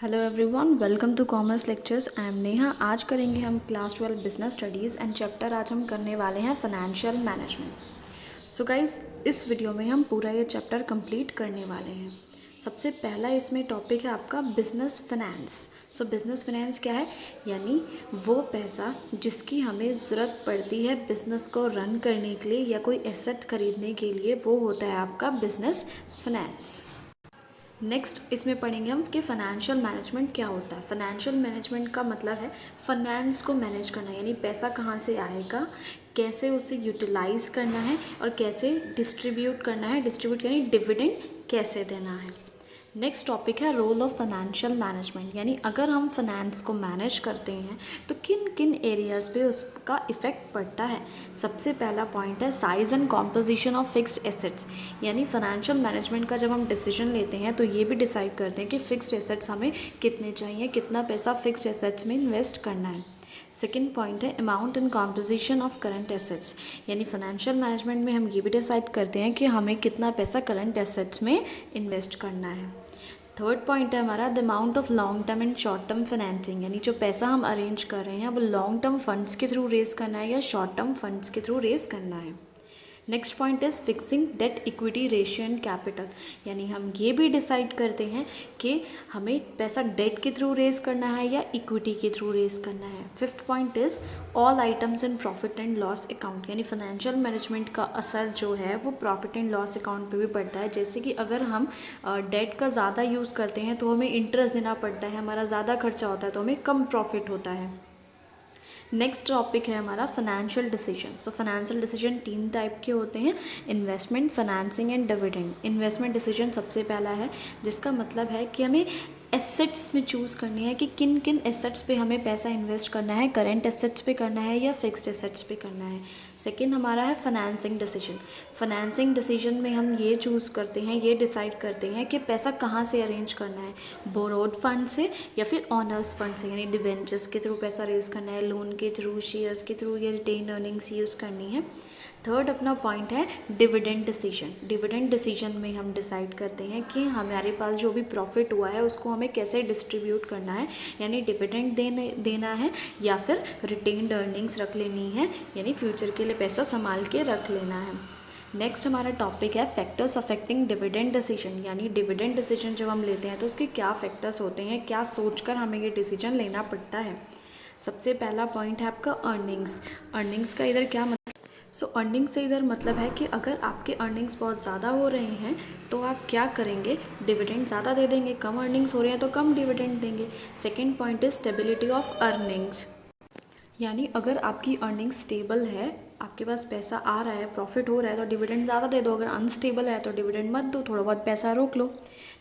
Hello everyone, welcome to commerce lectures. I am Neha. आज करेंगे हम class 12 business studies and chapter आज हम करने वाले हैं फाइनेंशियल मैनेजमेंट। सो गाइस, इस वीडियो में हम पूरा ये चैप्टर कंप्लीट करने वाले हैं। सबसे पहला इसमें टॉपिक है आपका बिजनेस फाइनेंस। सो बिजनेस फाइनेंस क्या है? यानी वो पैसा जिसकी हमें ज़रूरत पड़ती है बिज़नेस को रन करने के लिए या कोई एसेट खरीदने के लिए, वो होता है आपका बिजनेस फाइनेंस। नेक्स्ट इसमें पढ़ेंगे हम कि फाइनेंशियल मैनेजमेंट क्या होता है। फाइनेंशियल मैनेजमेंट का मतलब है फाइनेंस को मैनेज करना, यानी पैसा कहाँ से आएगा, कैसे उसे यूटिलाइज करना है और कैसे डिस्ट्रीब्यूट करना है। डिस्ट्रीब्यूट यानी डिविडेंड कैसे देना है। नेक्स्ट टॉपिक है रोल ऑफ फाइनेंशियल मैनेजमेंट, यानी अगर हम फाइनेंस को मैनेज करते हैं तो किन किन एरियाज़ पे उसका इफ़ेक्ट पड़ता है। सबसे पहला पॉइंट है size and composition of fixed assets, यानी फाइनेंशियल मैनेजमेंट का जब हम डिसीजन लेते हैं तो ये भी डिसाइड करते हैं कि फ़िक्स्ड एसेट्स हमें कितने चाहिए, कितना पैसा फ़िक्स्ड एसेट्स में इन्वेस्ट करना है। सेकेंड पॉइंट है amount and composition of current assets, यानी फाइनेंशियल मैनेजमेंट में हम ये भी डिसाइड करते हैं कि हमें कितना पैसा करंट एसेट्स में इन्वेस्ट करना है। थर्ड पॉइंट है हमारा the amount of long term and short term financing, यानी जो पैसा हम अरेंज कर रहे हैं वो लॉन्ग टर्म फंड्स के थ्रू रेज करना है या शॉर्ट टर्म फंड्स के थ्रू रेज करना है। Next point is fixing debt equity ratio and capital, यानी हम ये भी डिसाइड करते हैं कि हमें पैसा डेट के थ्रू रेज करना है या इक्विटी के थ्रू रेज करना है। Fifth point is all items in profit and loss account, यानी फाइनेंशियल मैनेजमेंट का असर जो है वो प्रॉफिट एंड लॉस अकाउंट पे भी पड़ता है। जैसे कि अगर हम डेट का ज़्यादा यूज़ करते हैं तो हमें इंटरेस्ट देना पड़ता है, हमारा ज़्यादा खर्चा होता है तो हमें कम प्रॉफिट होता है। नेक्स्ट टॉपिक है हमारा financial decision. So financial decision तीन टाइप के होते हैं, investment, financing and dividend. Investment decision सबसे पहला है जिसका मतलब है कि हमें एसेट्स में चूज़ करनी है कि किन किन एसेट्स पे हमें पैसा इन्वेस्ट करना है, करेंट एसेट्स पे करना है या फिक्स्ड एसेट्स पे करना है। सेकेंड हमारा है फाइनेंसिंग डिसीजन। फाइनेंसिंग डिसीजन में हम ये चूज़ करते हैं, ये डिसाइड करते हैं कि पैसा कहाँ से अरेंज करना है, बोरोड फंड से या फिर ऑनर्स फंड से, यानी डिबेंचर्स के थ्रू पैसा रेज करना है, लोन के थ्रू, शेयर्स के थ्रू या रिटेन अर्निंग्स यूज़ करनी है। थर्ड अपना पॉइंट है डिविडेंड डिसीजन। डिविडेंड डिसीजन में हम डिसाइड करते हैं कि हमारे पास जो भी प्रॉफिट हुआ है उसको हमें कैसे डिस्ट्रीब्यूट करना है, यानी डिविडेंड देना है या फिर रिटेन्ड अर्निंग्स रख लेनी है, यानी फ्यूचर के लिए पैसा संभाल के रख लेना है। नेक्स्ट हमारा टॉपिक है फैक्टर्स अफेक्टिंग डिविडेंड डिसीजन, यानी डिविडेंड डिसीजन जब हम लेते हैं तो उसके क्या फैक्टर्स होते हैं, क्या सोचकर हमें ये डिसीजन लेना पड़ता है। सबसे पहला पॉइंट है आपका अर्निंग्स। अर्निंग्स का इधर क्या सो अर्निंग से इधर मतलब है कि अगर आपके अर्निंग्स बहुत ज़्यादा हो रहे हैं तो आप क्या करेंगे, डिविडेंड ज़्यादा दे देंगे। कम अर्निंग्स हो रहे हैं तो कम डिविडेंड देंगे। Second point is stability of earnings, यानी अगर आपकी अर्निंग स्टेबल है, आपके पास पैसा आ रहा है, प्रॉफिट हो रहा है तो डिविडेंड ज़्यादा दे दो। अगर अनस्टेबल है तो डिविडेंड मत दो, थोड़ा बहुत पैसा रोक लो।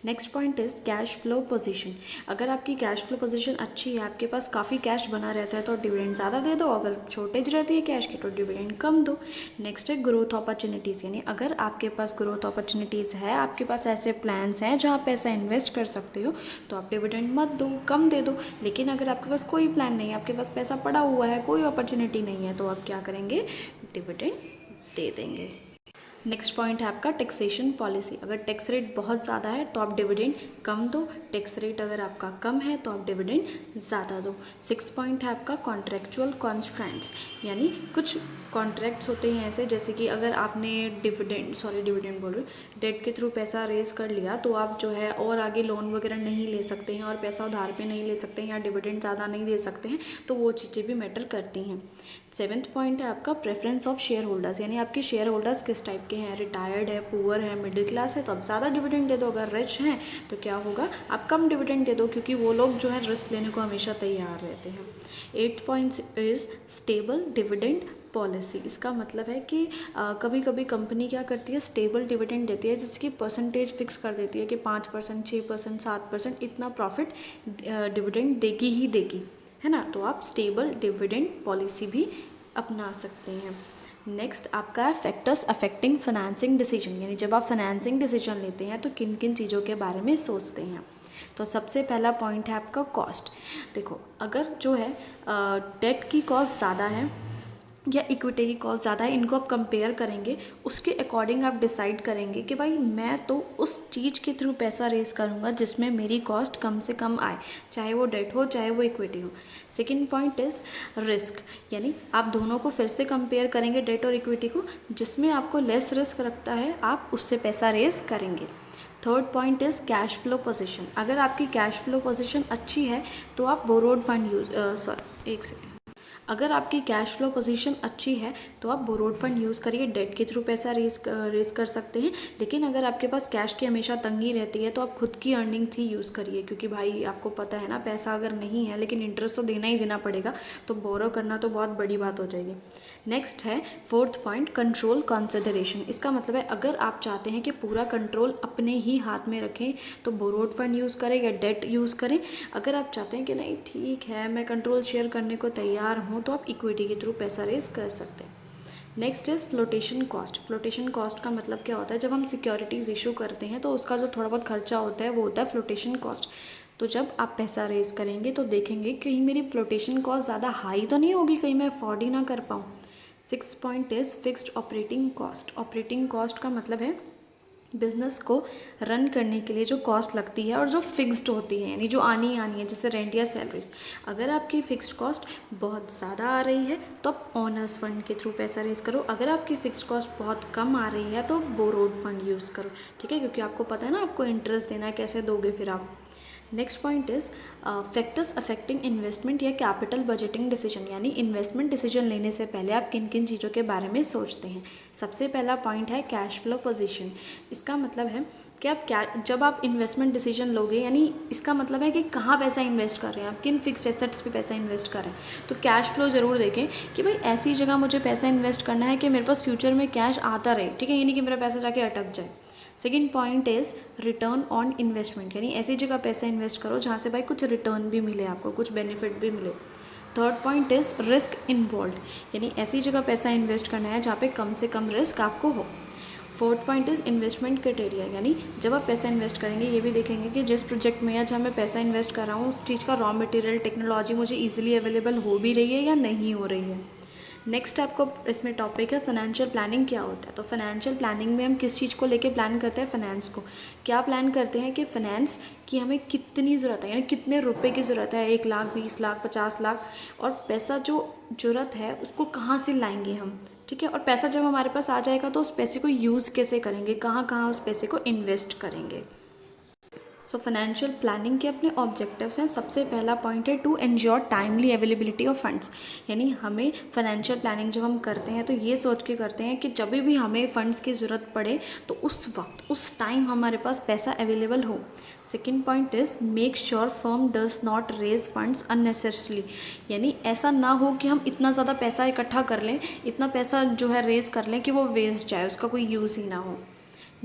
Next point is cash flow position. अगर आपकी कैश फ्लो पोजीशन अच्छी है, आपके पास काफ़ी कैश बना रहता है तो डिविडेंड ज़्यादा दे दो। अगर शॉर्टेज रहती है कैश की तो डिविडेंड कम दो। नेक्स्ट है ग्रोथ अपॉर्चुनिटीज़, यानी अगर आपके पास ग्रोथ अपॉर्चुनिटीज़ है, आपके पास ऐसे प्लान्स हैं जहाँ पैसा इन्वेस्ट कर सकते हो तो आप डिविडेंड मत दो, कम दे दो। लेकिन अगर आपके पास कोई प्लान नहीं है, आपके पास पैसा पड़ा हुआ है, कोई अपॉर्चुनिटी नहीं है, तो आप क्या करेंगे, डिविडेंड दे देंगे। नेक्स्ट पॉइंट है आपका टैक्सेशन पॉलिसी। अगर टैक्स रेट बहुत ज़्यादा है तो आप डिविडेंड कम दो, टैक्स रेट अगर आपका कम है तो आप डिविडेंड ज़्यादा दो। सिक्स पॉइंट है आपका कॉन्ट्रेक्चुअल कॉन्स्ट्रेंट्स, यानी कुछ कॉन्ट्रैक्ट्स होते हैं ऐसे, जैसे कि अगर आपने डिविडेंड बोल रहे, डेट के थ्रू पैसा रेज कर लिया तो आप जो है और आगे लोन वगैरह नहीं ले सकते हैं और पैसा उधार पे नहीं ले सकते हैं या डिविडेंड ज़्यादा नहीं दे सकते हैं, तो वो चीज़ें भी मैटर करती हैं। सेवेंथ पॉइंट है आपका प्रेफरेंस ऑफ शेयर होल्डर्स, यानी आपके शेयर होल्डर्स किस टाइप के हैं, रिटायर्ड है, पुअर है, मिडिल क्लास है तो आप ज़्यादा डिविडेंड दे दो। अगर रिच हैं तो क्या होगा, आप कम डिविडेंड दे दो, क्योंकि वो लोग जो है रिस्क लेने को हमेशा तैयार रहते हैं। Eighth point is stable dividend policy. इसका मतलब है कि कभी कभी कंपनी क्या करती है, स्टेबल डिविडेंड देती है जिसकी परसेंटेज फिक्स कर देती है कि 5%, 6%, 7% इतना प्रॉफिट डिविडेंड देगी ही देगी, है ना। तो आप स्टेबल डिविडेंड पॉलिसी भी अपना सकते हैं। नेक्स्ट आपका है फैक्टर्स अफेक्टिंग फाइनेंसिंग डिसीजन, यानी जब आप फाइनेंसिंग डिसीजन लेते हैं तो किन किन चीज़ों के बारे में सोचते हैं। तो सबसे पहला पॉइंट है आपका कॉस्ट। देखो, अगर जो है डेट की कॉस्ट ज़्यादा है या इक्विटी की कॉस्ट ज़्यादा है, इनको आप कंपेयर करेंगे, उसके अकॉर्डिंग आप डिसाइड करेंगे कि भाई मैं तो उस चीज़ के थ्रू पैसा रेस करूँगा जिसमें मेरी कॉस्ट कम से कम आए, चाहे वो डेट हो चाहे वो इक्विटी हो। सेकेंड पॉइंट इज़ रिस्क, यानी आप दोनों को फिर से कंपेयर करेंगे, डेट और इक्विटी को, जिसमें आपको लेस रिस्क रखता है आप उससे पैसा रेस करेंगे। Third point is cash flow position. अगर आपकी कैश फ्लो पोजीशन अच्छी है तो आप बोरोड फंड एक सेकेंड, अगर आपकी कैश फ्लो पोजीशन अच्छी है तो आप बोरोड फंड यूज़ करिए, डेट के थ्रू पैसा रेस कर सकते हैं। लेकिन अगर आपके पास कैश की हमेशा तंगी रहती है तो आप खुद की अर्निंग थी यूज़ करिए, क्योंकि भाई आपको पता है ना, पैसा अगर नहीं है लेकिन इंटरेस्ट तो देना ही देना पड़ेगा, तो बोरो करना तो बहुत बड़ी बात हो जाएगी। नेक्स्ट है फोर्थ पॉइंट, कंट्रोल कंसिडरेशन। इसका मतलब है अगर आप चाहते हैं कि पूरा कंट्रोल अपने ही हाथ में रखें तो बोरोड फंड यूज़ करें या डेट यूज़ करें। अगर आप चाहते हैं कि नहीं ठीक है मैं कंट्रोल शेयर करने को तैयार हूँ तो आप इक्विटी के थ्रू पैसा रेस कर सकते हैं। Next is flotation cost. Flotation cost का मतलब क्या होता है, जब हम सिक्योरिटीज़ इशू करते हैं तो उसका जो थोड़ा बहुत खर्चा होता है वो होता है फ्लोटेशन कॉस्ट। तो जब आप पैसा रेस करेंगे तो देखेंगे कहीं मेरी फ्लोटेशन कॉस्ट ज़्यादा हाई तो नहीं होगी, कहीं मैं अफोर्ड ही ना कर पाऊँ। Six point is fixed operating cost. Operating cost का मतलब है बिज़नेस को रन करने के लिए जो कॉस्ट लगती है और जो फिक्स्ड होती है, यानी जो आनी है, जैसे रेंट या सैलरीज। अगर आपकी फिक्स्ड कॉस्ट बहुत ज़्यादा आ रही है तो आप ओनर्स फंड के थ्रू पैसा रेस करो। अगर आपकी फिक्स्ड कॉस्ट बहुत कम आ रही है तो बोरोड फंड यूज़ करो, ठीक है, क्योंकि आपको पता है ना आपको इंटरेस्ट देना है, कैसे दोगे फिर आप। Next point is factors affecting investment या कैपिटल बजटिंग डिसीजन, यानी इन्वेस्टमेंट डिसीजन लेने से पहले आप किन किन चीज़ों के बारे में सोचते हैं। सबसे पहला पॉइंट है कैश फ्लो पोजीशन। इसका मतलब है कि आप जब आप इन्वेस्टमेंट डिसीजन लोगे, यानी इसका मतलब है कि कहाँ पैसा इन्वेस्ट कर रहे हैं आप, किन फिक्स्ड एसेट्स पे पैसा इन्वेस्ट कर रहे हैं। तो कैश फ्लो ज़रूर देखें कि भाई ऐसी जगह मुझे पैसा इन्वेस्ट करना है कि मेरे पास फ्यूचर में कैश आता रहे, ठीक है, यानी कि मेरा पैसा जाके अटक जाए। Second point is return on investment, यानी ऐसी जगह पैसा इन्वेस्ट करो जहाँ से भाई कुछ रिटर्न भी मिले, आपको कुछ बेनिफिट भी मिले। Third point is risk involve, यानी ऐसी जगह पैसा इन्वेस्ट करना है जहाँ पे कम से कम रिस्क आपको हो। Fourth point is investment criteria, यानी जब आप पैसा इन्वेस्ट करेंगे ये भी देखेंगे कि जिस प्रोजेक्ट में या जहाँ मैं पैसा इन्वेस्ट कर रहा हूँ उस चीज़ का रॉ मटेरियल टेक्नोलॉजी मुझे ईजिली अवेलेबल हो भी रही है या नहीं हो रही है। नेक्स्ट आपको इसमें टॉपिक है फाइनेंशियल प्लानिंग क्या होता है। तो फाइनेंशियल प्लानिंग में हम किस चीज़ को लेके प्लान करते हैं, फाइनेंस को। क्या प्लान करते हैं कि फाइनेंस की हमें कितनी ज़रूरत है, यानी कितने रुपए की ज़रूरत है, 1 लाख 20 लाख 50 लाख, और पैसा जो ज़रूरत है उसको कहाँ से लाएंगे हम, ठीक है, और पैसा जब हमारे पास आ जाएगा तो उस पैसे को यूज़ कैसे करेंगे, कहाँ कहाँ उस पैसे को इन्वेस्ट करेंगे। सो फाइनेंशियल प्लानिंग के अपने ऑब्जेक्टिव्स हैं। सबसे पहला पॉइंट है to ensure timely availability of funds, यानी हमें फाइनेंशियल प्लानिंग जब हम करते हैं तो ये सोच के करते हैं कि जब भी हमें फ़ंड्स की ज़रूरत पड़े तो उस वक्त उस टाइम हमारे पास पैसा अवेलेबल हो। Second point is make sure firm does not raise funds unnecessarily, यानी ऐसा ना हो कि हम इतना ज़्यादा पैसा इकट्ठा कर लें, इतना पैसा जो है रेज कर लें कि वो वेस्ट जाए, उसका कोई यूज़ ही ना हो।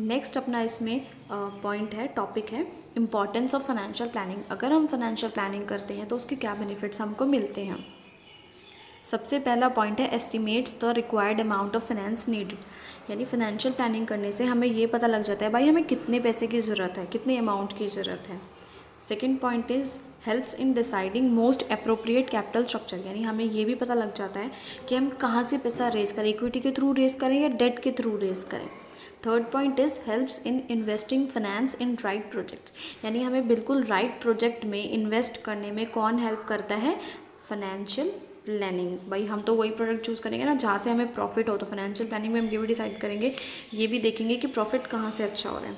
नेक्स्ट अपना इसमें पॉइंट है, टॉपिक है इम्पॉर्टेंस ऑफ फाइनेंशियल प्लानिंग। अगर हम फाइनेंशियल प्लानिंग करते हैं तो उसके क्या बेनिफिट्स हमको मिलते हैं। सबसे पहला पॉइंट है estimates the required amount of finance needed, यानी फाइनेंशियल प्लानिंग करने से हमें ये पता लग जाता है भाई हमें कितने पैसे की ज़रूरत है, कितने अमाउंट की ज़रूरत है। Second point is helps in deciding most appropriate capital structure, यानी हमें ये भी पता लग जाता है कि हम कहाँ से पैसा रेस करें, इक्विटी के थ्रू रेस करें या डेट के थ्रू रेस करें। Third point is helps in investing finance in right projects, यानी हमें बिल्कुल राइट प्रोजेक्ट में इन्वेस्ट करने में कौन हेल्प करता है, फाइनेंशियल प्लानिंग। भाई हम तो वही प्रोडक्ट चूज़ करेंगे ना जहाँ से हमें प्रॉफिट हो, तो फाइनेंशियल प्लानिंग में हम ये भी डिसाइड करेंगे, ये भी देखेंगे कि प्रॉफिट कहाँ से अच्छा हो रहा है।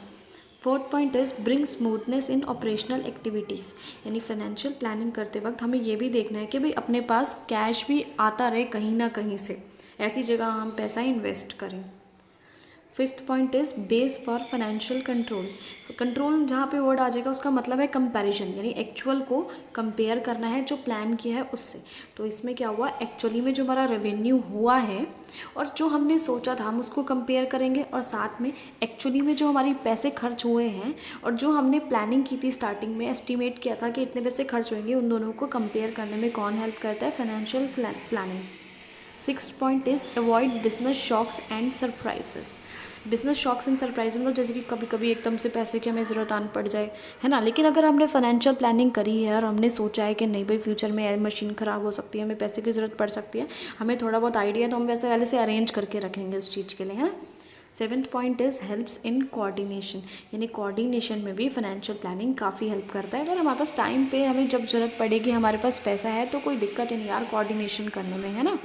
Fourth point is bring smoothness in operational activities, यानी फाइनेंशियल प्लानिंग करते वक्त हमें ये भी देखना है कि भाई अपने पास कैश भी आता रहे कहीं ना कहीं से, ऐसी जगह हम पैसा इन्वेस्ट करें। Fifth point is base for financial control. Control जहाँ पे वर्ड आ जाएगा उसका मतलब है कंपैरिजन, यानी एक्चुअल को कंपेयर करना है जो प्लान किया है उससे। तो इसमें क्या हुआ, एक्चुअली में जो हमारा रेवेन्यू हुआ है और जो हमने सोचा था हम उसको कंपेयर करेंगे, और साथ में एक्चुअली में जो हमारी पैसे खर्च हुए हैं और जो हमने प्लानिंग की थी स्टार्टिंग में, एस्टिमेट किया था कि इतने पैसे खर्च होंगे, उन दोनों को कंपेयर करने में कौन हेल्प करता है, financial planning. Sixth point is avoid business shocks and surprises, business shocks and surprise मतलब जैसे कि कभी कभी एकदम से पैसे की हमें ज़रूरत आन पड़ जाए, है ना। लेकिन अगर हमने फाइनेंशियल प्लानिंग करी है और हमने सोचा है कि नहीं भाई फ्यूचर में मशीन ख़राब हो सकती है, हमें पैसे की ज़रूरत पड़ सकती है, हमें थोड़ा बहुत आइडिया है, तो हम वैसे पहले से अरेंज करके रखेंगे उस चीज़ के लिए, है ना। Seventh point is helps in coordination, यानी कोऑर्डिनेशन में भी फाइनेंशियल प्लानिंग काफ़ी हेल्प करता है। अगर हमारे पास टाइम पे हमें जब ज़रूरत पड़ेगी हमारे पास पैसा है तो कोई दिक्कत ही नहीं यार कोऑर्डिनेशन करने में, है ना।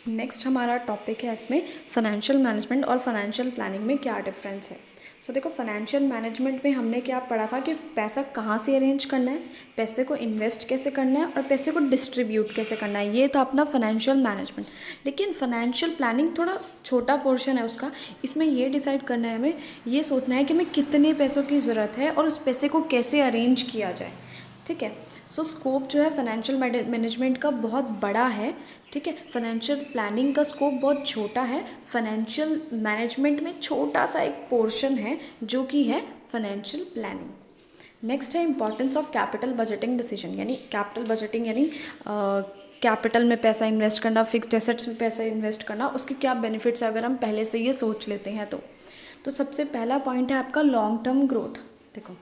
नेक्स्ट हमारा टॉपिक है इसमें फाइनेंशियल मैनेजमेंट और फाइनेंशियल प्लानिंग में क्या डिफरेंस है। सो देखो, फाइनेंशियल मैनेजमेंट में हमने क्या पढ़ा था कि पैसा कहाँ से अरेंज करना है, पैसे को इन्वेस्ट कैसे करना है और पैसे को डिस्ट्रीब्यूट कैसे करना है, ये था अपना फाइनेंशियल मैनेजमेंट। लेकिन फाइनेंशियल प्लानिंग थोड़ा छोटा पोर्शन है उसका। इसमें ये डिसाइड करना है, हमें ये सोचना है कि हमें कितने पैसों की ज़रूरत है और उस पैसे को कैसे अरेंज किया जाए, ठीक है। सो स्कोप जो है फाइनेंशियल मैनेजमेंट का बहुत बड़ा है, ठीक है। फाइनेंशियल प्लानिंग का स्कोप बहुत छोटा है। फाइनेंशियल मैनेजमेंट में छोटा सा एक पोर्शन है जो कि है फाइनेंशियल प्लानिंग। नेक्स्ट है importance of capital budgeting decision, यानी कैपिटल बजटिंग यानी कैपिटल में पैसा इन्वेस्ट करना, फिक्स्ड एसेट्स में पैसा इन्वेस्ट करना, उसके क्या बेनिफिट्स है अगर हम पहले से ये सोच लेते हैं तो सबसे पहला पॉइंट है आपका लॉन्ग टर्म ग्रोथ। देखो,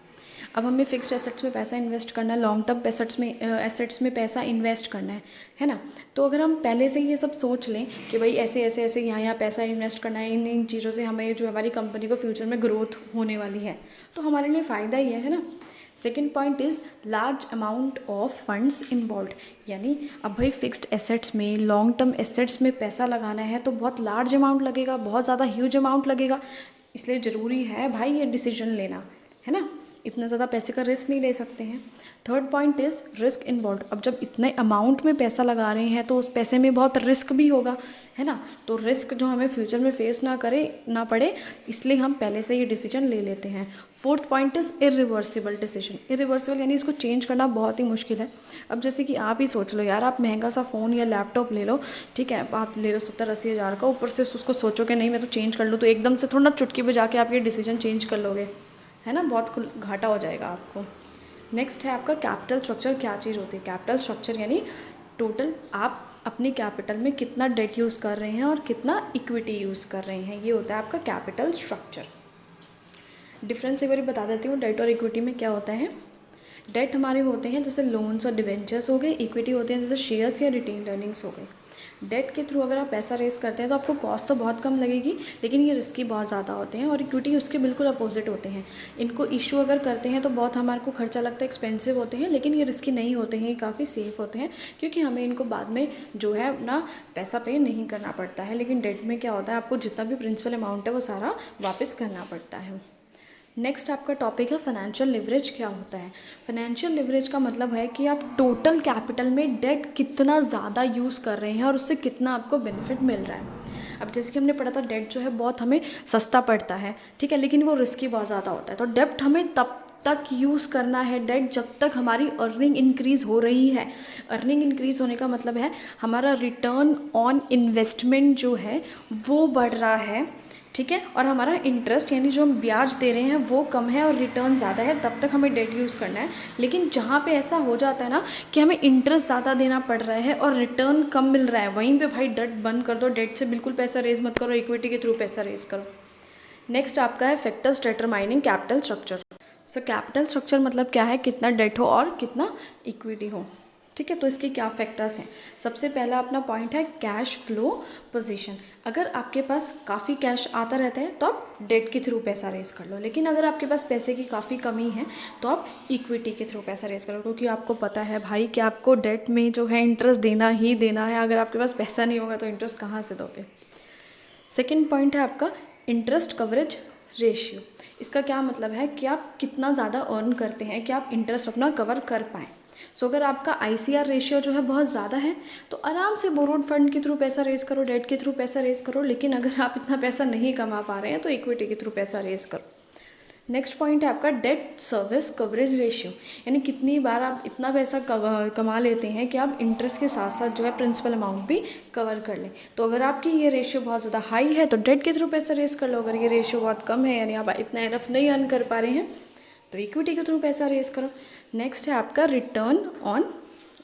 अब हमें फिक्स्ड एसेट्स में पैसा इन्वेस्ट करना है, लॉन्ग टर्म एसेट्स में पैसा इन्वेस्ट करना है ना। तो अगर हम पहले से ये सब सोच लें कि भाई ऐसे ऐसे ऐसे यहाँ पैसा इन्वेस्ट करना है, इन इन चीज़ों से हमें जो हमारी कंपनी को फ्यूचर में ग्रोथ होने वाली है, तो हमारे लिए फ़ायदा ही है ना। Second point is large amount of funds involve, यानी अब भाई फिक्स्ड एसेट्स में, लॉन्ग टर्म एसेट्स में पैसा लगाना है तो बहुत लार्ज अमाउंट लगेगा, बहुत ज़्यादा ह्यूज अमाउंट लगेगा, इसलिए ज़रूरी है भाई ये डिसीजन लेना, है ना। इतना ज़्यादा पैसे का रिस्क नहीं ले सकते हैं। Third point is risk involve, अब जब इतने अमाउंट में पैसा लगा रहे हैं तो उस पैसे में बहुत रिस्क भी होगा, है ना। तो रिस्क जो हमें फ्यूचर में फेस ना पड़े, इसलिए हम पहले से ये डिसीजन ले लेते हैं। Fourth point is irreversible decision. Irreversible यानी इसको चेंज करना बहुत ही मुश्किल है। अब जैसे कि आप ही सोच लो यार, आप महंगा सा फ़ोन या लैपटॉप ले लो, ठीक है, आप ले लो 70-80 हज़ार का, ऊपर से उसको सोचो कि नहीं मैं तो चेंज कर लूँ, तो एकदम से थोड़ा चुटकी बजा के आप ये डिसीजन चेंज कर लोगे, है ना, बहुत घाटा हो जाएगा आपको। नेक्स्ट है आपका कैपिटल स्ट्रक्चर। क्या चीज़ होती है कैपिटल स्ट्रक्चर, यानी टोटल आप अपनी कैपिटल में कितना डेट यूज़ कर रहे हैं और कितना इक्विटी यूज़ कर रहे हैं, ये होता है आपका कैपिटल स्ट्रक्चर। डिफरेंस एक बार बता देती हूँ, डेट और इक्विटी में क्या होता है। डेट हमारे होते हैं जैसे लोन्स और डिवेंचर्स हो गए, इक्विटी होते हैं जैसे शेयर्स या रिटेन अर्निंग्स हो गई। डेट के थ्रू अगर आप पैसा रेस करते हैं तो आपको कॉस्ट तो बहुत कम लगेगी, लेकिन ये रिस्की बहुत ज़्यादा होते हैं, और इक्विटी उसके बिल्कुल अपोजिट होते हैं। इनको इशू अगर करते हैं तो बहुत हमारे को खर्चा लगता है, एक्सपेंसिव होते हैं, लेकिन ये रिस्की नहीं होते हैं, ये काफ़ी सेफ़ होते हैं, क्योंकि हमें इनको बाद में जो है अपना पैसा पे नहीं करना पड़ता है। लेकिन डेट में क्या होता है, आपको जितना भी प्रिंसिपल अमाउंट है वो सारा वापस करना पड़ता है। नेक्स्ट आपका टॉपिक है फाइनेंशियल लिवरेज। क्या होता है फाइनेंशियल लिवरेज का मतलब है कि आप टोटल कैपिटल में डेट कितना ज़्यादा यूज़ कर रहे हैं और उससे कितना आपको बेनिफिट मिल रहा है। अब जैसे कि हमने पढ़ा था, डेट जो है बहुत हमें सस्ता पड़ता है, ठीक है, लेकिन वो रिस्की बहुत ज़्यादा होता है। तो डेट हमें तब तक यूज़ करना है डेट जब तक हमारी अर्निंग इंक्रीज़ हो रही है। अर्निंग इंक्रीज़ होने का मतलब है हमारा रिटर्न ऑन इन्वेस्टमेंट जो है वो बढ़ रहा है, ठीक है, और हमारा इंटरेस्ट यानी जो हम ब्याज दे रहे हैं वो कम है और रिटर्न ज़्यादा है, तब तक हमें डेट यूज़ करना है। लेकिन जहाँ पे ऐसा हो जाता है ना कि हमें इंटरेस्ट ज़्यादा देना पड़ रहा है और रिटर्न कम मिल रहा है, वहीं पे भाई डेट बंद कर दो, डेट से बिल्कुल पैसा रेज मत करो, इक्विटी के थ्रू पैसा रेज करो। नेक्स्ट आपका है factors determining capital structure. So capital structure मतलब क्या है, कितना डेट हो और कितना इक्विटी हो, ठीक है। तो इसके क्या फैक्टर्स हैं। सबसे पहला अपना पॉइंट है कैश फ्लो पोजीशन। अगर आपके पास काफ़ी कैश आता रहता है तो आप डेट के थ्रू पैसा रेज कर लो, लेकिन अगर आपके पास पैसे की काफ़ी कमी है तो आप इक्विटी के थ्रू पैसा रेज करो, क्योंकि आपको पता है भाई कि आपको डेट में जो है इंटरेस्ट देना ही देना है। अगर आपके पास पैसा नहीं होगा तो इंटरेस्ट कहाँ से दोगे। सेकेंड पॉइंट है आपका इंटरेस्ट कवरेज रेशियो। इसका क्या मतलब है कि आप कितना ज़्यादा अर्न करते हैं कि आप इंटरेस्ट अपना कवर कर पाएँ। सो अगर आपका ICR रेशियो जो है बहुत ज़्यादा है तो आराम से बोरोड फंड के थ्रू पैसा रेज करो, डेट के थ्रू पैसा रेज करो, लेकिन अगर आप इतना पैसा नहीं कमा पा रहे हैं तो इक्विटी के थ्रू पैसा रेज करो। नेक्स्ट पॉइंट है आपका डेट सर्विस कवरेज रेशियो, यानी कितनी बार आप इतना पैसा कमा लेते हैं कि आप इंटरेस्ट के साथ साथ जो है प्रिंसिपल अमाउंट भी कवर कर लें। तो अगर आपकी ये रेशियो बहुत ज़्यादा हाई है तो डेट के थ्रू पैसा रेज कर लो, अगर ये रेशियो बहुत कम है यानी आप इतना इनफ नहीं अर्न कर पा रहे हैं तो इक्विटी के थ्रू पैसा रेज करो। नेक्स्ट है आपका रिटर्न ऑन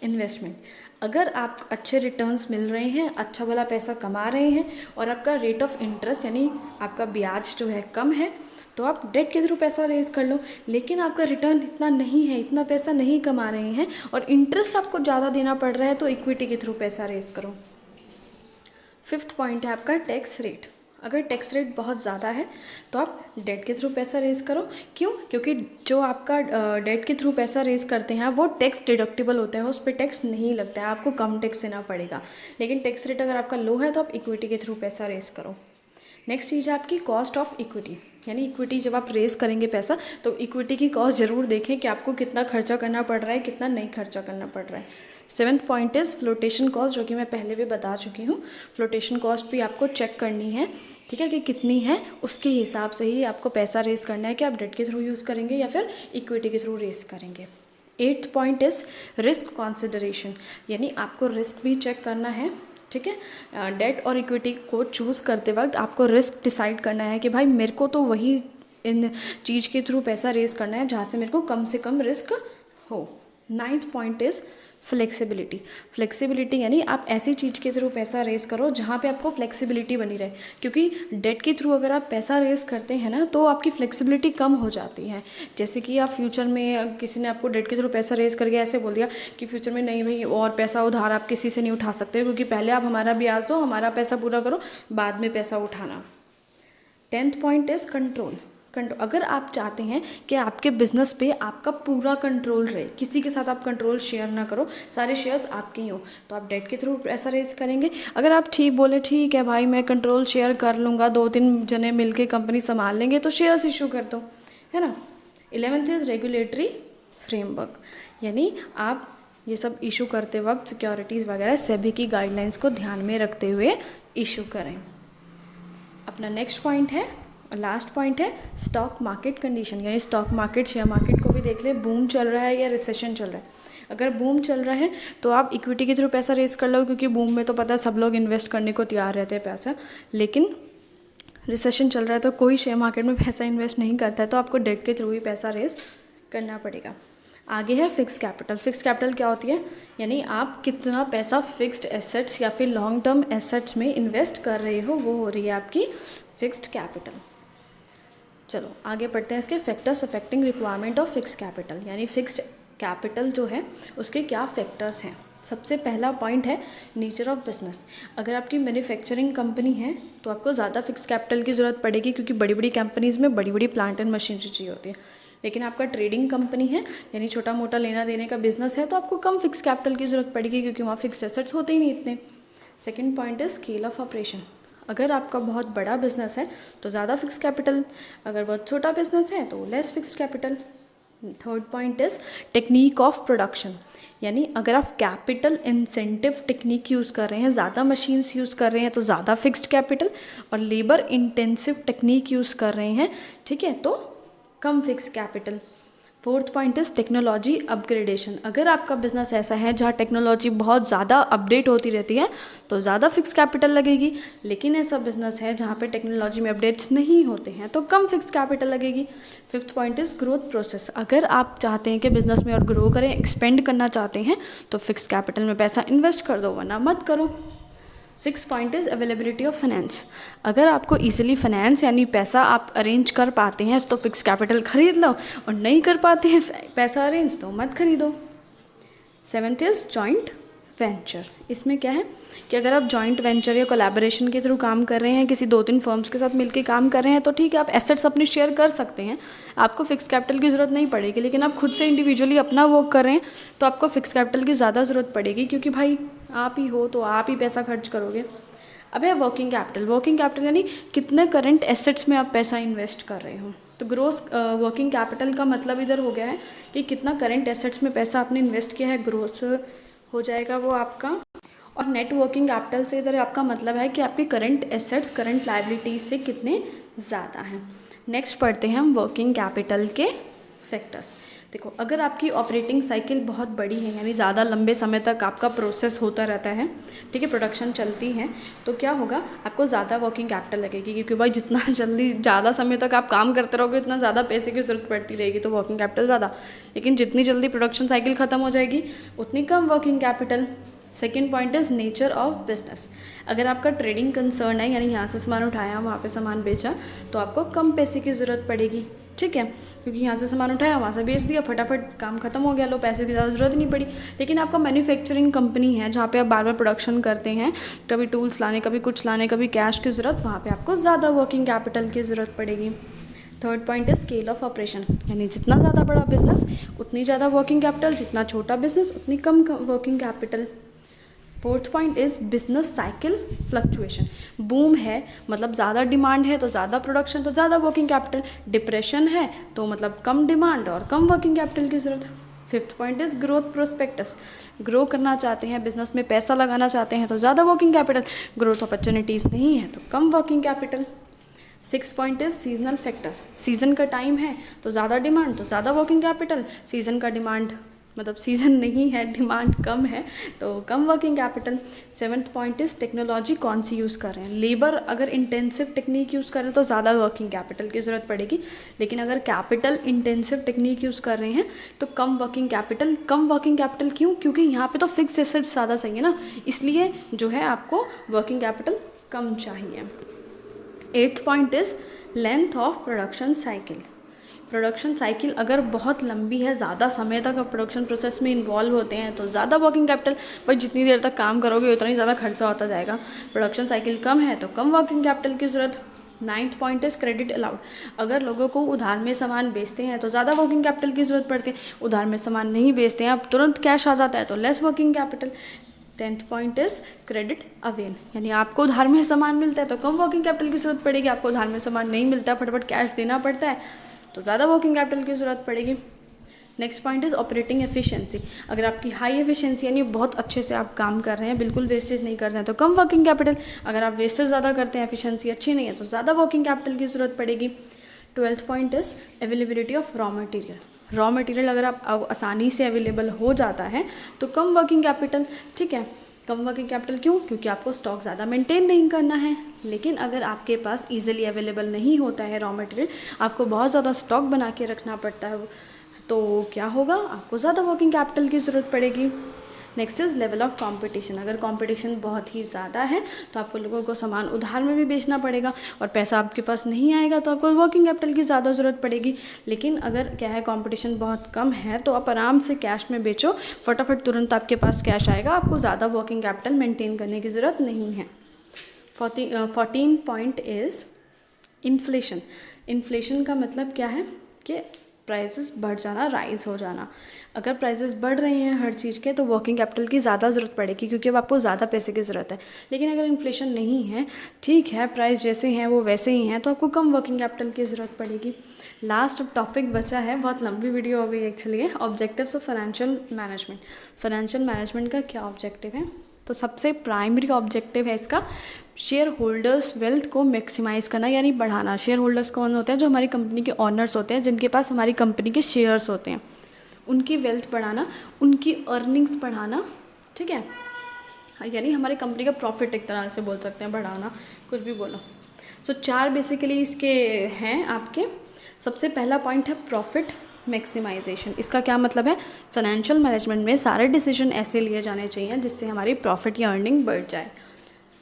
इन्वेस्टमेंट। अगर आप अच्छे रिटर्न्स मिल रहे हैं, अच्छा वाला पैसा कमा रहे हैं और आपका रेट ऑफ इंटरेस्ट यानी आपका ब्याज जो है कम है, तो आप डेट के थ्रू पैसा रेज कर लो। लेकिन आपका रिटर्न इतना नहीं है, इतना पैसा नहीं कमा रहे हैं और इंटरेस्ट आपको ज़्यादा देना पड़ रहा है, तो इक्विटी के थ्रू पैसा रेज करो। 5th पॉइंट है आपका टैक्स रेट। अगर टैक्स रेट बहुत ज़्यादा है तो आप डेट के थ्रू पैसा रेज करो। क्यों? क्योंकि जो आपका डेट के थ्रू पैसा रेज करते हैं वो टैक्स डिडक्टिबल होते हैं, उस पर टैक्स नहीं लगता है, आपको कम टैक्स देना पड़ेगा। लेकिन टैक्स रेट अगर आपका लो है तो आप इक्विटी के थ्रू पैसा रेज करो। नेक्स्ट चीज़ है आपकी कॉस्ट ऑफ इक्विटी, यानी इक्विटी जब आप रेज करेंगे पैसा तो इक्विटी की कॉस्ट ज़रूर देखें कि आपको कितना खर्चा करना पड़ रहा है, कितना नहीं खर्चा करना पड़ रहा है। 7th point is flotation cost, जो कि मैं पहले भी बता चुकी हूँ। फ्लोटेशन कॉस्ट भी आपको चेक करनी है, ठीक है, कि कितनी है, उसके हिसाब से ही आपको पैसा रेज करना है कि आप डेट के थ्रू यूज़ करेंगे या फिर इक्विटी के थ्रू रेज करेंगे। 8th point is risk consideration, यानी आपको रिस्क भी चेक करना है, ठीक है। डेट और इक्विटी को चूज़ करते वक्त आपको रिस्क डिसाइड करना है कि भाई मेरे को तो वही इन चीज़ के थ्रू पैसा रेज करना है जहाँ से मेरे को कम से कम रिस्क हो। 9th point is flexibility. Flexibility यानी आप ऐसी चीज़ के थ्रू पैसा रेज करो जहाँ पे आपको फ्लेक्सिबिलिटी बनी रहे, क्योंकि डेट के थ्रू अगर आप पैसा रेज करते हैं ना तो आपकी फ्लेक्सिबिलिटी कम हो जाती है। जैसे कि आप फ्यूचर में किसी ने आपको डेट के थ्रू पैसा रेज करके ऐसे बोल दिया कि फ्यूचर में नहीं भाई और पैसा उधार आप किसी से नहीं उठा सकते, क्योंकि पहले आप हमारा ब्याज दो, हमारा पैसा पूरा करो, बाद में पैसा उठाना। 10th point is control. अगर आप चाहते हैं कि आपके बिजनेस पे आपका पूरा कंट्रोल रहे, किसी के साथ आप कंट्रोल शेयर ना करो, सारे शेयर्स आपके ही हो, तो आप डेट के थ्रू पैसा रेज करेंगे। अगर आप ठीक बोले ठीक है भाई मैं कंट्रोल शेयर कर लूँगा, 2-3 जने मिलके कंपनी संभाल लेंगे, तो शेयर्स इशू कर दो, है ना। 11th इज़ रेगुलेटरी फ्रेमवर्क, यानी आप ये सब इशू करते वक्त सिक्योरिटीज़ वगैरह सेबी की गाइडलाइंस को ध्यान में रखते हुए इशू करें। अपना नेक्स्ट पॉइंट है और लास्ट पॉइंट है स्टॉक मार्केट कंडीशन, यानी स्टॉक मार्केट, शेयर मार्केट को भी देख ले, बूम चल रहा है या रिसेशन चल रहा है। अगर बूम चल रहा है तो आप इक्विटी के थ्रू पैसा रेज कर लो, क्योंकि बूम में तो पता है सब लोग इन्वेस्ट करने को तैयार रहते हैं पैसा। लेकिन रिसेशन चल रहा है तो कोई शेयर मार्केट में पैसा इन्वेस्ट नहीं करता है, तो आपको डेट के थ्रू ही पैसा रेज करना पड़ेगा। आगे है फिक्स कैपिटल। फिक्स कैपिटल क्या होती है? यानी आप कितना पैसा फिक्स्ड एसेट्स या फिर लॉन्ग टर्म एसेट्स में इन्वेस्ट कर रहे हो, वो हो रही है आपकी फिक्स्ड कैपिटल। चलो आगे पढ़ते हैं इसके factors affecting requirement of fixed capital, यानी फिक्स्ड कैपिटल जो है उसके क्या फैक्टर्स हैं। सबसे पहला पॉइंट है नेचर ऑफ बिजनेस। अगर आपकी मैन्युफैक्चरिंग कंपनी है तो आपको ज़्यादा फिक्स कैपिटल की ज़रूरत पड़ेगी, क्योंकि बड़ी बड़ी कंपनीज़ में बड़ी बड़ी प्लांट एंड मशीनरी चाहिए होती है। लेकिन आपका ट्रेडिंग कंपनी है, यानी छोटा मोटा लेना देने का बिजनेस है, तो आपको कम फिक्स कैपिटल की ज़रूरत पड़ेगी, क्योंकि वहाँ फिक्स एसेट्स होते ही नहीं इतने। सेकेंड पॉइंट है स्केल ऑफ ऑपरेशन। अगर आपका बहुत बड़ा बिजनेस है तो ज़्यादा फिक्स कैपिटल, अगर बहुत छोटा बिजनेस है तो less fix capital. Third point is technique of production, यानी अगर आप कैपिटल इंसेंटिव टेक्निक यूज़ कर रहे हैं, ज़्यादा मशीन्स यूज़ कर रहे हैं तो ज़्यादा फिक्स्ड कैपिटल, और लेबर इंटेंसिव टेक्निक यूज़ कर रहे हैं, ठीक है, तो कम fix capital. Fourth point is technology upgradation. अगर आपका बिजनेस ऐसा है जहाँ टेक्नोलॉजी बहुत ज़्यादा अपडेट होती रहती है तो ज़्यादा फिक्स कैपिटल लगेगी, लेकिन ऐसा बिजनेस है जहाँ पे टेक्नोलॉजी में अपडेट्स नहीं होते हैं तो कम फिक्स कैपिटल लगेगी। Fifth point is growth process. अगर आप चाहते हैं कि बिजनेस में और ग्रो करें, एक्सपेंड करना चाहते हैं, तो फिक्स कैपिटल में पैसा इन्वेस्ट कर दो, वरना मत करो। Six point is availability of finance. अगर आपको इजीली फाइनेंस यानी पैसा आप अरेंज कर पाते हैं तो फिक्स कैपिटल खरीद लो, और नहीं कर पाते हैं पैसा अरेंज तो मत खरीदो। Seventh is joint venture. इसमें क्या है कि अगर आप जॉइंट वेंचर या कोलैबोरेशन के थ्रू काम कर रहे हैं, किसी 2-3 फर्म्स के साथ मिलकर काम कर रहे हैं, तो ठीक है, आप एसेट्स अपने शेयर कर सकते हैं, आपको फिक्स कैपिटल की ज़रूरत नहीं पड़ेगी। लेकिन आप खुद से इंडिविजुअली अपना वर्क कर रहे हैं तो आपको फिक्स कैपिटल की ज़्यादा ज़रूरत पड़ेगी, क्योंकि भाई आप ही हो तो आप ही पैसा खर्च करोगे। अब है वर्किंग कैपिटल। वर्किंग कैपिटल यानी कितने करंट एसेट्स में आप पैसा इन्वेस्ट कर रहे हो। तो ग्रोस वर्किंग कैपिटल का मतलब इधर हो गया है कि कितना करंट एसेट्स में पैसा आपने इन्वेस्ट किया है, ग्रोस हो जाएगा वो आपका। और नेट वर्किंग कैपिटल से इधर आपका मतलब है कि आपके करंट एसेट्स करंट लायबिलिटीज से कितने ज़्यादा हैं। नेक्स्ट पढ़ते हैं हम वर्किंग कैपिटल के फैक्टर्स। देखो, अगर आपकी ऑपरेटिंग साइकिल बहुत बड़ी है, यानी ज़्यादा लंबे समय तक आपका प्रोसेस होता रहता है, ठीक है, प्रोडक्शन चलती है, तो क्या होगा, आपको ज़्यादा वर्किंग कैपिटल लगेगी, क्योंकि भाई जितना जल्दी ज़्यादा समय तक आप काम करते रहोगे उतना ज़्यादा पैसे की ज़रूरत पड़ती रहेगी, तो वर्किंग कैपिटल ज़्यादा। लेकिन जितनी जल्दी प्रोडक्शन साइकिल ख़त्म हो जाएगी उतनी कम working capital. Second point is nature of business. अगर आपका ट्रेडिंग कंसर्न है, यानी यहाँ से सामान उठाया वहाँ पे सामान बेचा, तो आपको कम पैसे की ज़रूरत पड़ेगी, ठीक है, क्योंकि यहाँ से सामान उठाया वहाँ से बेच दिया, फटाफट काम खत्म हो गया, लो पैसे की ज़्यादा ज़रूरत नहीं पड़ी। लेकिन आपका मैन्युफैक्चरिंग कंपनी है जहाँ पे आप बार बार प्रोडक्शन करते हैं, कभी टूल्स लाने, कभी कुछ लाने, कभी कैश की ज़रूरत, वहाँ पे आपको ज़्यादा वर्किंग कैपिटल की ज़रूरत पड़ेगी। थर्ड पॉइंट है स्केल ऑफ ऑपरेशन, यानी जितना ज़्यादा बड़ा बिजनेस उतनी ज़्यादा वर्किंग कैपिटल, जितना छोटा बिजनेस उतनी कम working capital. Fourth point is business cycle fluctuation. Boom है मतलब ज़्यादा डिमांड है तो ज़्यादा प्रोडक्शन तो ज़्यादा वर्किंग कैपिटल, डिप्रेशन है तो मतलब कम डिमांड और कम वर्किंग कैपिटल की ज़रूरत। Fifth point is growth prospectus. Grow करना चाहते हैं, बिजनेस में पैसा लगाना चाहते हैं तो ज़्यादा वर्किंग कैपिटल, ग्रोथ अपॉर्चुनिटीज़ नहीं है तो कम working capital. Six point is seasonal factors. Season का टाइम है तो ज़्यादा डिमांड तो ज़्यादा वर्किंग कैपिटल, सीज़न का डिमांड मतलब सीज़न नहीं है, डिमांड कम है तो कम working capital. Seventh point is technology कौन सी यूज़ कर रहे हैं। लेबर अगर इंटेंसिव टेक्निक यूज़ कर रहे हैं तो ज़्यादा वर्किंग कैपिटल की ज़रूरत पड़ेगी, लेकिन अगर कैपिटल इंटेंसिव टेक्निक यूज़ कर रहे हैं तो कम वर्किंग कैपिटल। कम वर्किंग कैपिटल क्यों? क्योंकि यहाँ पे तो फिक्स एसेट्स ज़्यादा सही है ना, इसलिए जो है आपको वर्किंग कैपिटल कम चाहिए। Eighth point is length of production cycle. Production cycle अगर बहुत लंबी है, ज़्यादा समय तक आप प्रोडक्शन प्रोसेस में इन्वॉल्व होते हैं तो ज़्यादा वर्किंग कैपिटल, पर जितनी देर तक काम करोगे उतना ही ज़्यादा खर्चा होता जाएगा। प्रोडक्शन साइकिल कम है तो कम वर्किंग कैपिटल की ज़रूरत। Ninth point is credit allowed. अगर लोगों को उधार में सामान बेचते हैं तो ज़्यादा वर्किंग कैपिटल की ज़रूरत पड़ती है, उधार में सामान नहीं बेचते हैं, अब तुरंत कैश आ जाता है तो less working capital. Tenth point is credit avail, यानी आपको उधार में सामान मिलता है तो कम वर्किंग कैपिटल की ज़रूरत पड़ेगी, आपको उधार में सामान नहीं मिलता, फटाफट कैश देना पड़ता है तो ज़्यादा वर्किंग कैपिटल की ज़रूरत पड़ेगी। Next point is operating efficiency. अगर आपकी हाई एफिशिएंसी यानी बहुत अच्छे से आप काम कर रहे हैं, बिल्कुल वेस्टेज नहीं कर रहे हैं तो कम वर्किंग कैपिटल, अगर आप वेस्टेज ज़्यादा करते हैं, एफिशिएंसी अच्छी नहीं है तो ज़्यादा वर्किंग कैपिटल की ज़रूरत पड़ेगी। Twelfth point is availability of raw material. Raw material अगर आप आसानी से अवेलेबल हो जाता है तो कम वर्किंग कैपिटल, ठीक है, कम वर्किंग कैपिटल क्यों? क्योंकि आपको स्टॉक ज़्यादा मेंटेन नहीं करना है। लेकिन अगर आपके पास इजीली अवेलेबल नहीं होता है रॉ मटेरियल, आपको बहुत ज़्यादा स्टॉक बना के रखना पड़ता है, तो क्या होगा, आपको ज़्यादा वर्किंग कैपिटल की ज़रूरत पड़ेगी। Next is level of competition. अगर कंपटीशन बहुत ही ज़्यादा है तो आपको लोगों को सामान उधार में भी बेचना पड़ेगा और पैसा आपके पास नहीं आएगा तो आपको वर्किंग कैपिटल की ज़्यादा ज़रूरत पड़ेगी। लेकिन अगर क्या है, कंपटीशन बहुत कम है तो आप आराम से कैश में बेचो, फटाफट तुरंत आपके पास कैश आएगा, आपको ज़्यादा वर्किंग कैपिटल मेंटेन करने की ज़रूरत नहीं है। 14 पॉइंट इज़ इन्फ्लेशन। इन्फ्लेशन का मतलब क्या है कि प्राइसेस बढ़ जाना, राइज हो जाना। अगर प्राइसेस बढ़ रहे हैं हर चीज़ के तो वर्किंग कैपिटल की ज़्यादा ज़रूरत पड़ेगी, क्योंकि अब आपको ज़्यादा पैसे की ज़रूरत है। लेकिन अगर इन्फ्लेशन नहीं है, ठीक है, प्राइस जैसे हैं वो वैसे ही हैं, तो आपको कम वर्किंग कैपिटल की ज़रूरत पड़ेगी। लास्ट टॉपिक बचा है, बहुत लंबी वीडियो हो गई एक्चुअली, है objectives of financial management. Financial management का क्या ऑब्जेक्टिव है? तो सबसे प्राइमरी ऑब्जेक्टिव है इसका शेयर होल्डर्स वेल्थ को मैक्सिमाइज़ करना, यानी बढ़ाना। शेयर होल्डर्स कौन होते हैं? जो हमारी कंपनी के ऑनर्स होते हैं, जिनके पास हमारी कंपनी के शेयर्स होते हैं, उनकी वेल्थ बढ़ाना, उनकी अर्निंग्स बढ़ाना, ठीक है, यानी हमारी कंपनी का प्रॉफिट एक तरह से बोल सकते हैं, बढ़ाना, कुछ भी बोलो। सो 4 बेसिकली इसके हैं आपके। सबसे पहला पॉइंट है प्रॉफिट मैक्सिमाइजेशन। इसका क्या मतलब है? फाइनेंशियल मैनेजमेंट में सारे डिसीजन ऐसे लिए जाने चाहिए जिससे हमारी प्रॉफिट या अर्निंग बढ़ जाए।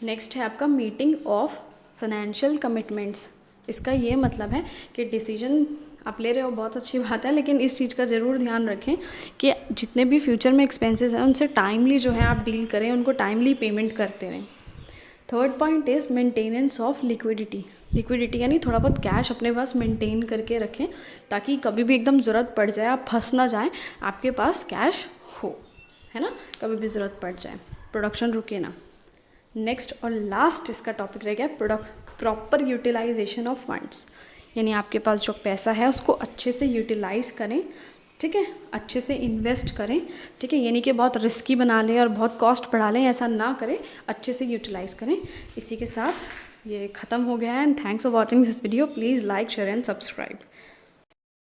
नेक्स्ट है आपका मीटिंग ऑफ फाइनेंशियल कमिटमेंट्स। इसका ये मतलब है कि डिसीजन आप ले रहे हो, बहुत अच्छी बात है, लेकिन इस चीज़ का ज़रूर ध्यान रखें कि जितने भी फ्यूचर में एक्सपेंसेस हैं उनसे टाइमली जो है आप डील करें, उनको टाइमली पेमेंट करते रहें। Third point is maintenance of liquidity. Liquidity यानी थोड़ा बहुत कैश अपने पास मेंटेन करके रखें, ताकि कभी भी एकदम ज़रूरत पड़ जाए, आप फंस ना जाएं, आपके पास कैश हो, है ना, कभी भी ज़रूरत पड़ जाए, प्रोडक्शन रुके ना। नेक्स्ट और लास्ट इसका टॉपिक रह गया प्रॉपर यूटिलाइजेशन ऑफ फंड्स, यानी आपके पास जो पैसा है उसको अच्छे से यूटिलाइज़ करें, ठीक है, अच्छे से इन्वेस्ट करें, ठीक है, यानी कि बहुत रिस्की बना लें और बहुत कॉस्ट बढ़ा लें, ऐसा ना करें, अच्छे से यूटिलाइज़ करें। इसी के साथ ये ख़त्म हो गया है and thanks for watching this video. Please like, share and subscribe.